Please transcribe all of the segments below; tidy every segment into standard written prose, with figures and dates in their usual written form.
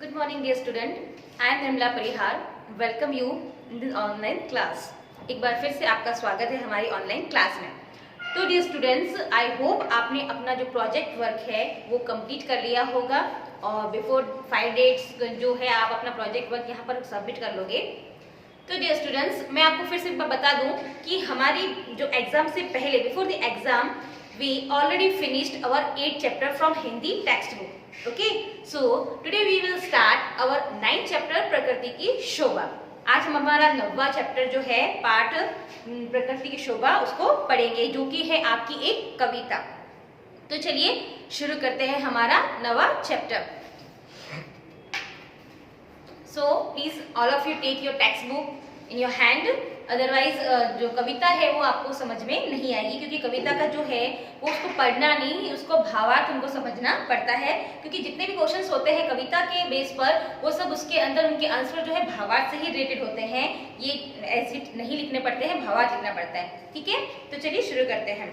Good morning, dear student. I am Nirmala Parihar. Welcome you in this online class. एक बार फिर से आपका स्वागत है हमारी ऑनलाइन क्लास में। तो डियर स्टूडेंट्स, आई होप आपने अपना जो प्रोजेक्ट वर्क है वो कंप्लीट कर लिया होगा और बिफोर 5 डेट्स जो है आप अपना प्रोजेक्ट वर्क यहाँ पर सबमिट कर लोगे। तो डियर स्टूडेंट्स, मैं आपको फिर से बता दूं कि हमारी जो एग्जाम से पहले before the exam we already finished our 8th chapter from Hindi textbook. Okay, so today we will start our 9th chapter प्रकृति की शोभा। आज हम हमारा 9वां चैप्टर जो है पार्ट प्रकृति की शोभा उसको पढ़ेंगे, जो कि है आपकी एक कविता। तो चलिए शुरू करते हैं हमारा 9वां chapter. So please all of you take your textbook in your hand. Otherwise जो कविता है वो आपको समझ में नहीं आएगी, क्योंकि कविता का जो है वो उसको पढ़ना नहीं, उसको भावार्थ उनको समझना पड़ता है। क्योंकि जितने भी क्वेश्चंस होते हैं कविता के बेस पर वो सब उसके अंदर उनके आंसर जो है भावार्थ से ही रिलेटेड होते हैं। ये ऐसे नहीं लिखने पड़ते हैं, भावार्थ लिखना पड़ता है। ठीक है, तो चलिए शुरू करते हैं।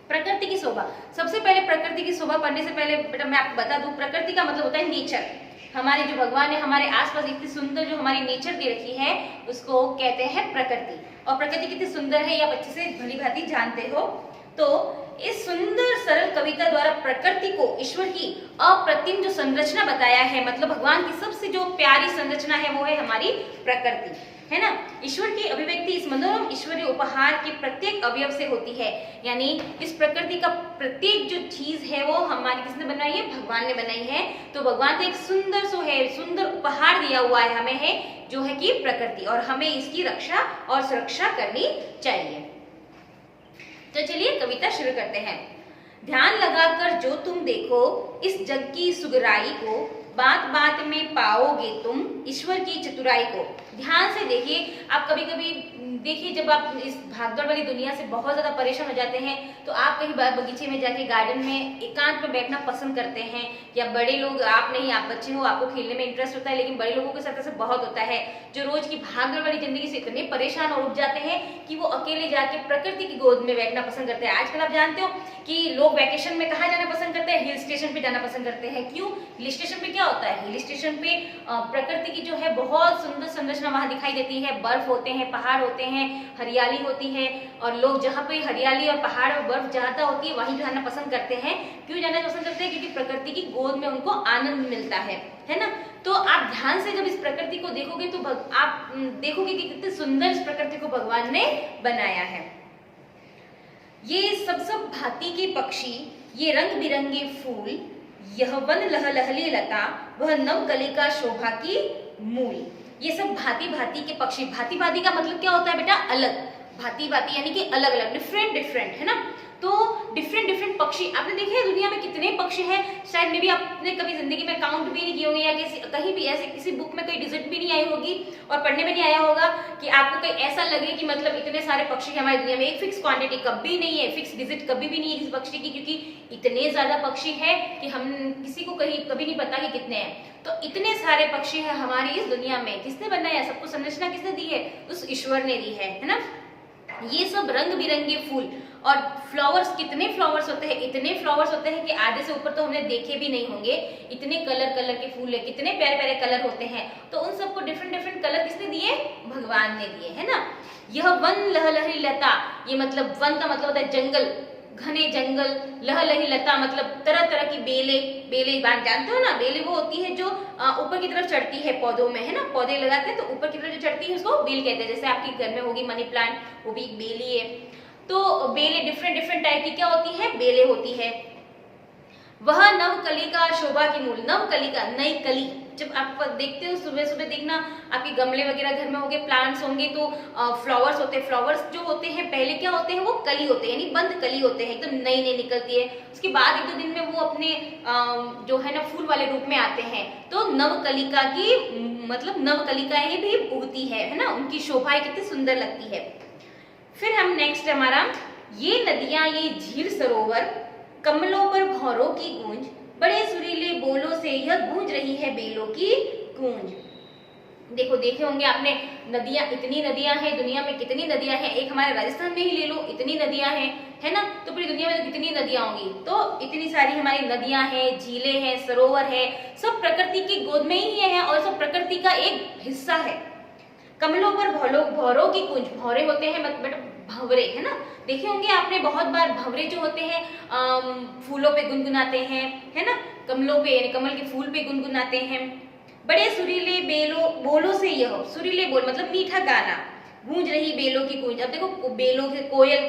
प्रकृति की शोभा। सबसे पहले प्रकृति की शोभा पढ़ने से पहले बेटा मैं आपको बता दूं, प्रकृति का मतलब होता है नेचर। हमारे जो भगवान ने हमारे आसपास इतनी सुंदर जो हमारी नेचर दे रखी है उसको कहते हैं प्रकृति। और प्रकृति कितनी सुंदर है ये आप अच्छे से भली भांति जानते हो। तो इस सुंदर सरल कविता द्वारा प्रकृति को ईश्वर की अप्रतिम जो संरचना बताया है, मतलब भगवान की सबसे जो प्यारी संरचना है वो है हमारी प्रकृति, है ना। ईश्वर की अभिव्यक्ति इस मनोरम ईश्वरीय उपहार के प्रत्येक अवयव से होती है। यानी इस प्रकृति का प्रत्येक जो चीज है वो हमारी किसने बनाई है? भगवान ने बनाई है। तो भगवान तो एक सुंदर सो है, सुंदर उपहार दिया हुआ है हमें, है जो है कि प्रकृति, और हमें इसकी रक्षा और सुरक्षा करनी चाहिए। तो चलिए कविता शुरू करते हैं। ध्यान लगाकर जो तुम देखो इस जग की सुगराई को, बात बात में पाओगे तुम ईश्वर की चतुराई को। ध्यान से देखिए। आप कभी कभी देखिए, जब आप इस भागदौड़ वाली दुनिया से बहुत ज्यादा परेशान हो जाते हैं तो आप कहीं बगीचे में जाके गार्डन में एकांत में बैठना पसंद करते हैं, या बड़े लोग, आप नहीं, आप बच्चे हो, आपको खेलने में इंटरेस्ट होता है, लेकिन बड़े लोगों के साथ ऐसा बहुत होता है जो रोज की भागदौड़ वाली जिंदगी से इतने परेशान और उठ जाते हैं कि वो अकेले जाके प्रकृति की गोद में बैठना पसंद करते हैं। आजकल आप जानते हो कि लोग वैकेशन में कहाँ जाना पसंद करते हैं? हिल स्टेशन पे जाना पसंद करते हैं। क्यों? हिल स्टेशन पे क्या होता है? हिल स्टेशन पे प्रकृति की जो है बहुत सुंदर संरचना वहां दिखाई देती है। बर्फ होते हैं, पहाड़ होते हैं, हरियाली होती है, और लोग जहाँ पे हरियाली और पहाड़ और बर्फ ज्यादा होती है वहीं जाना पसंद करते हैं। क्यों जाना पसंद करते हैं? क्योंकि प्रकृति की गोद में उनको आनंद मिलता है ना। तो आप ध्यान से जब इस प्रकृति को देखोगे तो आप देखोगे कि कितने सुंदर इस प्रकृति को भगवान ने बनाया है। ये सब भांति के पक्षी, ये रंग बिरंगे फूल, यह वन लहलहली लता, वह नव कलिका शोभा की मूल। ये सब भांति भांति के पक्षी। भांति भांति का मतलब क्या होता है बेटा? अलग। भांति भांति यानी कि अलग अलग, डिफरेंट डिफरेंट, है ना। तो डिफरेंट डिफरेंट पक्षी आपने देखे हैं दुनिया में कितने पक्षी हैं? शायद में भी आपने कभी जिंदगी में काउंट भी नहीं किए होंगे, या कहीं भी ऐसे किसी बुक में कोई डिजिट भी नहीं आई होगी और पढ़ने में नहीं आया होगा कि आपको कहीं ऐसा लगे कि मतलब इतने सारे पक्षी हमारी दुनिया में। एक फिक्स क्वांटिटी कभी नहीं है, फिक्स डिजिट कभी भी नहीं है किसी पक्षी की, क्योंकि इतने ज्यादा पक्षी है कि हम किसी को कहीं कभी नहीं पता कि कितने हैं। तो इतने सारे पक्षी हैं हमारी इस दुनिया में। किसने बनाया? सबको संरचना किसने दी है? उस ईश्वर ने दी है ना। ये सब रंग बिरंगे फूल और फ्लावर्स। कितने फ्लावर्स होते हैं? इतने फ्लावर्स होते हैं कि आधे से ऊपर तो हमने देखे भी नहीं होंगे। इतने कलर कलर के फूल है, कितने प्यारे प्यारे कलर होते हैं। तो उन सबको डिफरेंट डिफरेंट कलर किसने दिए? भगवान ने दिए, है ना। यह वन लहलहरी लता, ये मतलब वन का मतलब होता है जंगल, घने जंगल। लहलही लता मतलब तरह तरह की बेले। बेले बात जानते हो ना? बेले वो होती है जो ऊपर की तरफ चढ़ती है पौधों में, है ना। पौधे लगाते हैं तो ऊपर की तरफ जो चढ़ती है उसको बेल कहते हैं। जैसे आपके घर में होगी मनी प्लांट, वो भी एक बेली है। तो बेले डिफरेंट डिफरेंट टाइप की क्या होती है? बेले होती है। वह नव कलिका शोभा की मूल। नव कलिका, नई कली। जब आप देखते हो सुबह सुबह देखना आपके गमले वगैरह घर में होंगे, प्लांट्स होंगे, तो फ्लावर्स होते हैं। फ्लावर्स जो होते हैं पहले क्या होते हैं? वो कली होते हैं, यानी बंद कली होते हैं, एकदम नई नई निकलती है। उसके बाद एक दो दिन में वो अपने जो है ना फूल वाले रूप में आते हैं। तो नव कलिका की मतलब नव कलिकाएं भी उगती है ना। उनकी शोभाएं कितनी सुंदर लगती है। फिर हम नेक्स्ट हमारा, ये नदियां ये झील सरोवर, कमलों पर भौरों की गूंज, बड़े सुरीले बोलों से यह गूंज रही है बेलों की गूंज। देखो देखे होंगे आपने, नदियां, इतनी नदियां हैं दुनिया में, कितनी नदियां हैं, एक हमारे राजस्थान में ही ले लो, इतनी नदियां हैं, है ना। तो पूरी दुनिया में तो कितनी नदियां होंगी, तो इतनी सारी हमारी नदियां हैं, झीलें हैं, सरोवर है, सब प्रकृति की गोद में ही है और सब प्रकृति का एक हिस्सा है। कमलों पर भौरों की कुंज, भौरे होते हैं बट भंवरे, है ना। देखे होंगे आपने बहुत बार, भंवरे जो होते हैं फूलों पे गुनगुनाते हैं, है ना, कमलों पे, कमल के फूल पे गुनगुनाते हैं। बड़े सुरीले बोलों से यह, सुरीले बोल मतलब मीठा गाना, गूंज रही बेलों की गूंज। अब देखो बेलों के, कोयल,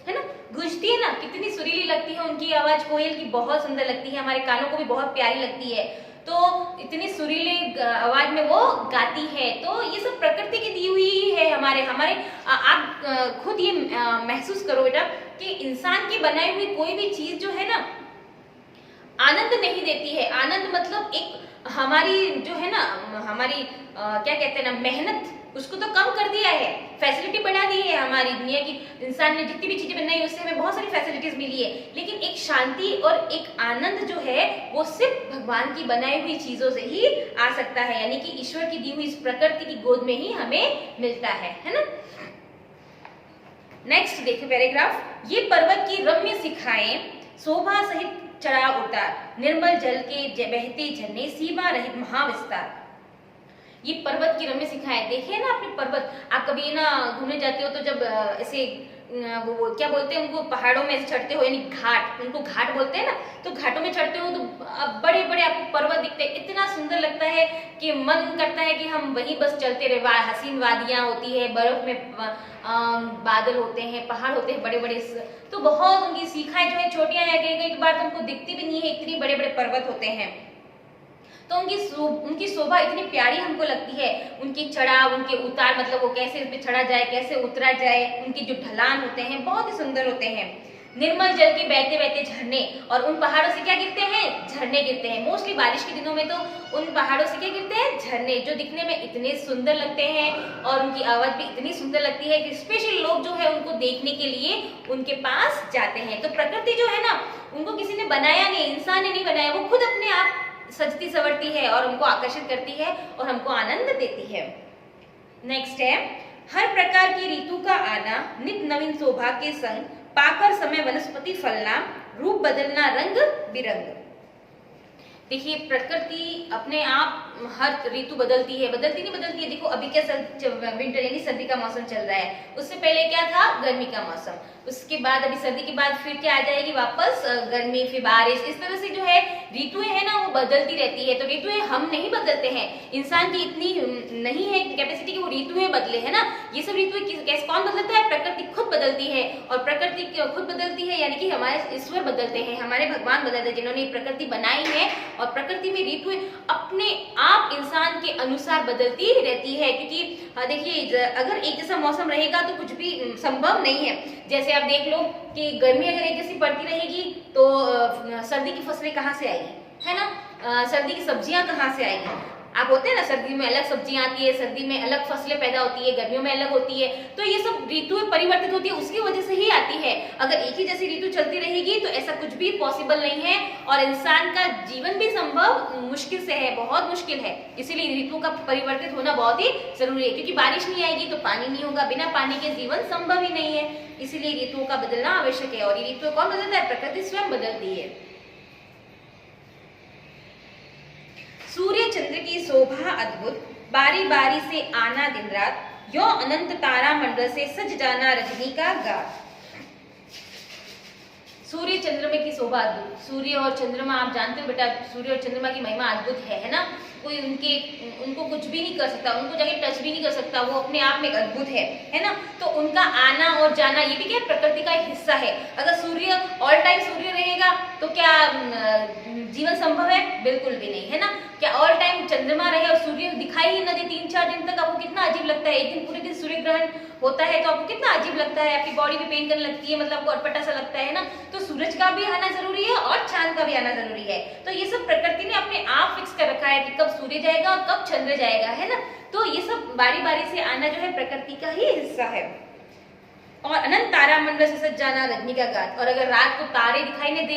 है ना, गूंजती है ना, कितनी सुरीली लगती है उनकी आवाज, कोयल की बहुत सुंदर लगती है, हमारे कानों को भी बहुत प्यारी लगती है। तो इतनी सुरीली आवाज में वो गाती है। तो ये सब प्रकृति की दी हुई है हमारे हमारे आप खुद ये महसूस करो बेटा कि इंसान की बनाई हुई कोई भी चीज जो है ना, आनंद नहीं देती है। आनंद मतलब एक हमारी जो है ना, हमारी क्या कहते हैं ना, मेहनत, उसको तो कम कर दिया है, फैसिलिटी बढ़ा दी है हमारी दुनिया की। इंसान ने जितनी भी चीजें बनाई उससे हमें बहुत सारी फैसिलिटीज मिली है, लेकिन एक शांति और एक आनंद जो है वो सिर्फ भगवान की बनाई हुई चीजों से ही आ सकता है, यानी कि ईश्वर की दी हुई इस प्रकृति की गोद में ही हमें मिलता है ना। नेक्स्ट देखिए पैराग्राफ, ये पर्वत की रम्य शिखाएं शोभा सहित चढ़ाव उतार, निर्मल जल के बहते झरने, सीमा रहित महाविस्तार। ये पर्वत की रम्य शिखाएं, देखिए ना आपने पर्वत, आप कभी ना घूमने जाते हो तो जब ऐसे वो क्या बोलते हैं उनको, पहाड़ों में चढ़ते हो, यानी घाट, उनको घाट बोलते हैं ना, तो घाटों में चढ़ते हो तो बड़े बड़े आपको पर्वत दिखते हैं, इतना सुंदर लगता है कि मन करता है कि हम वहीं बस चलते रहे। हसीन वादियां होती है, बर्फ में बादल होते हैं, पहाड़ होते हैं बड़े बड़े, तो बहुत उनकी शिखाएं जो है छोटियां हैं, कई बार तो उनको दिखती भी नहीं है, इतनी बड़े बड़े पर्वत होते हैं। तो उनकी शोभा इतनी प्यारी हमको लगती है, उनकी चढ़ाव, उनके उतार, मतलब वो कैसे उस पे चढ़ा जाए, कैसे उतरा जाए, उनके जो ढलान होते हैं बहुत ही सुंदर होते हैं। निर्मल जल के बहते बहते झरने, और उन पहाड़ों से क्या गिरते हैं, झरने गिरते हैं। मोस्टली बारिश के दिनों में तो उन पहाड़ों से क्या गिरते हैं, झरने, जो दिखने में इतने सुंदर लगते हैं और उनकी आवाज भी इतनी सुंदर लगती है कि स्पेशल लोग जो है उनको देखने के लिए उनके पास जाते हैं। तो प्रकृति जो है ना, उनको किसी ने बनाया नहीं, इंसान ने नहीं बनाया, वो खुद अपने आप सजती सवरती है और हमको आकर्षित करती है और हमको आनंद देती है। नेक्स्ट है, हर प्रकार की ऋतु का आना, नित नवीन शोभा के संग, पाकर समय वनस्पति फलना, रूप बदलना रंग बिरंग। देखिए प्रकृति अपने आप हर ऋतु बदलती है, बदलती नहीं बदलती है। देखो अभी क्या विंटर यानी सर्दी का मौसम चल रहा है, उससे पहले क्या था, गर्मी का मौसम, उसके बाद अभी सर्दी के बाद फिर क्या आ जाएगी वापस, गर्मी, फिर बारिश। इस तरह से जो है ऋतुएं है ना वो बदलती रहती है। तो ऋतुएं हम नहीं बदलते हैं, इंसान की इतनी नहीं है कैपेसिटी कि वो ऋतुएं बदले, है ना। ये सब ऋतुएं कैसे कौन बदलता है, प्रकृति खुद बदलती है। और प्रकृति खुद बदलती है यानी कि हमारे ईश्वर बदलते हैं, हमारे भगवान बदलते हैं, जिन्होंने प्रकृति बनाई है। और प्रकृति में ऋतुएं अपने आप इंसान के अनुसार बदलती रहती है, क्योंकि देखिए अगर एक जैसा मौसम रहेगा तो कुछ भी संभव नहीं है। जैसे आप देख लो कि गर्मी अगर एक जैसी पड़ती रहेगी तो सर्दी की फसलें कहाँ से आएगी, है ना, सर्दी की सब्जियां कहाँ से आएगी। आप होते हैं ना, सर्दी में अलग सब्जियां आती है, सर्दी में अलग फसलें पैदा होती है, गर्मियों में अलग होती है। तो ये सब ऋतुएं परिवर्तित होती है, उसकी वजह से ही आती है। अगर एक ही जैसी ऋतु चलती रहेगी तो ऐसा कुछ भी पॉसिबल नहीं है, और इंसान का जीवन भी संभव मुश्किल से है, बहुत मुश्किल है। इसीलिए ऋतु का परिवर्तित होना बहुत ही जरूरी है, क्योंकि बारिश नहीं आएगी तो पानी नहीं होगा, बिना पानी के जीवन संभव ही नहीं है। इसीलिए ऋतुओं का बदलना आवश्यक है। और ये ऋतु कौन बदलता है, प्रकृति स्वयं बदलती है। सूर्य चंद्र की शोभा अद्भुत, बारी बारी से आना दिन रात, यो अनंत तारा मंडल से सज जाना रजनी का गात। सूर्य चंद्रमा की शोभा अद्भुत, सूर्य और चंद्रमा आप जानते हो बेटा, सूर्य और चंद्रमा की महिमा अद्भुत है ना। कोई उनको कुछ भी नहीं कर सकता, उनको जाके टच भी नहीं कर सकता, वो अपने आप में अद्भुत है ना। तो उनका आना और जाना ये भी क्या प्रकृति का एक हिस्सा है। अगर सूर्य ऑल टाइम सूर्य रहेगा तो क्या जीवन संभव है, बिल्कुल भी नहीं, है ना। क्या ऑल टाइम चंद्रमा रहे और सूर्य दिखाई ही न दे 3-4 दिन तक, आपको कितना अजीब लगता है। एक दिन पूरे दिन सूर्य ग्रहण होता है तो आपको कितना अजीब लगता है, आपकी बॉडी भी पेन करने लगती है, मतलब आपको अटपटा सा लगता है ना। तो सूरज का भी आना जरूरी है और चांद का भी आना जरूरी है। तो ये सब प्रकृति ने अपने आप फिक्स कर रखा है कि कब सूर्य जाएगा और कब चंद्र जाएगा, है ना। तो ये सब बारी बारी से आना जो है प्रकृति का ही हिस्सा है। और अनंत तारामंडल से सज जाना रजनी का गात। और अगर रात को तारे दिखाई न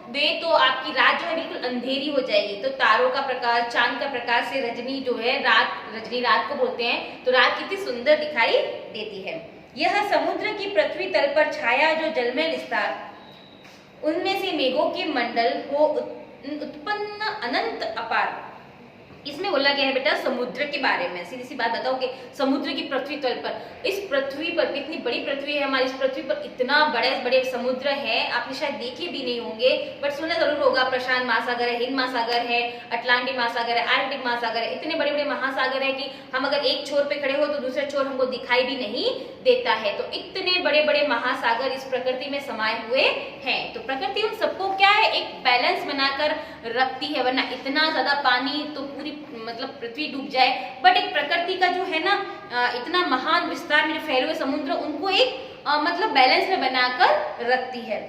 दे तो आपकी रात जो है बिल्कुल अंधेरी हो जाएगी। तो तारों का प्रकाश, चांद का प्रकाश से रजनी जो है, रजनी रात को बोलते हैं, तो रात कितनी सुंदर दिखाई देती है। यह समुद्र की पृथ्वी तल पर छाया जो जलमय विस्तार, उनमें से मेघों के मंडल हो उत्पन्न अनंत अपार। इसमें बोला गया है बेटा समुद्र के बारे में। सीधी सी बात बताओ कि समुद्र की पृथ्वी तल पर, इस पृथ्वी पर कितनी बड़ी पृथ्वी है हमारी, इस पृथ्वी पर इतना बड़े बड़े समुद्र है, आपने शायद देखे भी नहीं होंगे बट सुना जरूर होगा। प्रशांत महासागर है, हिंद महासागर है, अटलांटिक महासागर है, आर्कटिक महासागर है। इतने बड़े बड़े महासागर है कि हम अगर एक छोर पे खड़े हो तो दूसरे छोर हमको दिखाई भी नहीं देता है। तो इतने बड़े बड़े महासागर इस प्रकृति में समाये हुए हैं। तो प्रकृति उन सबको क्या है, एक बैलेंस बनाकर रखती है, वरना इतना ज्यादा पानी तो पूरी मतलब पृथ्वी डूब जाए। बट एक प्रकृति का जो है ना इतना महान विस्तार में जो फैले हुए समुद्र, उनको एक मतलब बैलेंस में बनाकर रखती है।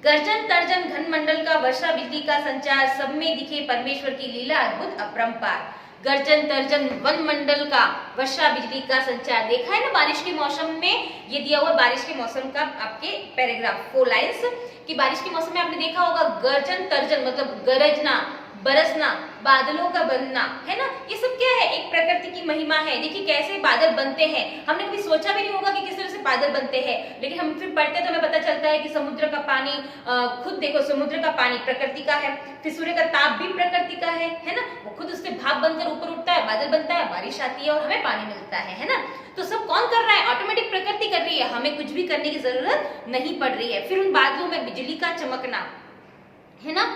गर्जन तर्जन घन मंडल का, वर्षा बिजली का संचार, सब में दिखे परमेश्वर की लीला अद्भुत अपरंपार। गर्जन तर्जन वन मंडल का, वर्षा बिजली का संचार। देखा है ना बारिश के मौसम में, ये दिया हुआ बारिश के मौसम का आपके पैराग्राफ 4 लाइन्स कि बारिश के मौसम में आपने देखा होगा गर्जन तर्जन मतलब गरजना, बरसना, बादलों का बनना, है ना। ये सब क्या है, एक प्रकृति की महिमा है। देखिए कैसे बादल बनते हैं, हमने कभी सोचा भी नहीं होगा कि किस तरह से बादल बनते हैं, लेकिन हम फिर पढ़ते तो हमें पता चलता है कि समुद्र का पानी, खुद देखो समुद्र का पानी प्रकृति का है, फिर सूर्य का ताप भी प्रकृति का है ना। वो खुद उससे भाप बनकर ऊपर उठता है, बादल बनता है, बारिश आती है और हमें पानी मिलता है ना। तो सब कौन कर रहा है, ऑटोमेटिक प्रकृति कर रही है, हमें कुछ भी करने की जरूरत नहीं पड़ रही है। फिर उन बादलों में बिजली का चमकना, है ना,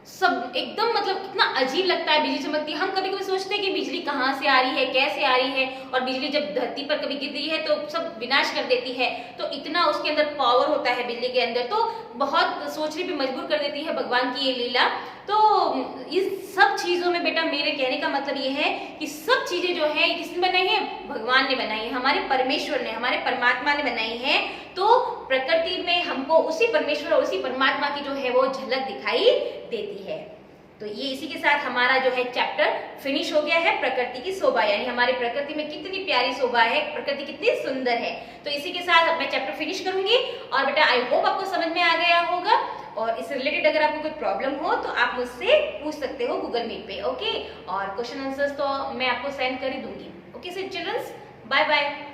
सब एकदम मतलब कितना अजीब लगता है बिजली चमकती है। हम कभी कभी सोचते हैं कि बिजली कहाँ से आ रही है, कैसे आ रही है, और बिजली जब धरती पर कभी गिर रही है तो सब विनाश कर देती है। तो इतना उसके अंदर पावर होता है बिजली के अंदर, तो बहुत सोचने पे मजबूर कर देती है भगवान की ये लीला। तो इस सब चीजों में बेटा मेरे कहने का मतलब ये है कि सब चीजें जो है किसने बनाई है, भगवान ने बनाई है, हमारे परमेश्वर ने, हमारे परमात्मा ने बनाई है। तो प्रकृति में हमको उसी परमेश्वर और उसी परमात्मा की जो है वो झलक दिखाई देती है। तो ये इसी के साथ हमारा जो है चैप्टर फिनिश हो गया है, प्रकृति की शोभा, यानी हमारी प्रकृति में कितनी प्यारी शोभा है, प्रकृति कितनी सुंदर है। तो इसी के साथ मैं चैप्टर फिनिश करूंगी। और बेटा आई होप आपको समझ में आ गया होगा, और इससे रिलेटेड अगर आपको कोई प्रॉब्लम हो तो आप मुझसे पूछ सकते हो गूगल मीट पे, ओके। और क्वेश्चन आंसर्स तो मैं आपको सेंड कर ही दूंगी। Okay so childrens, bye bye.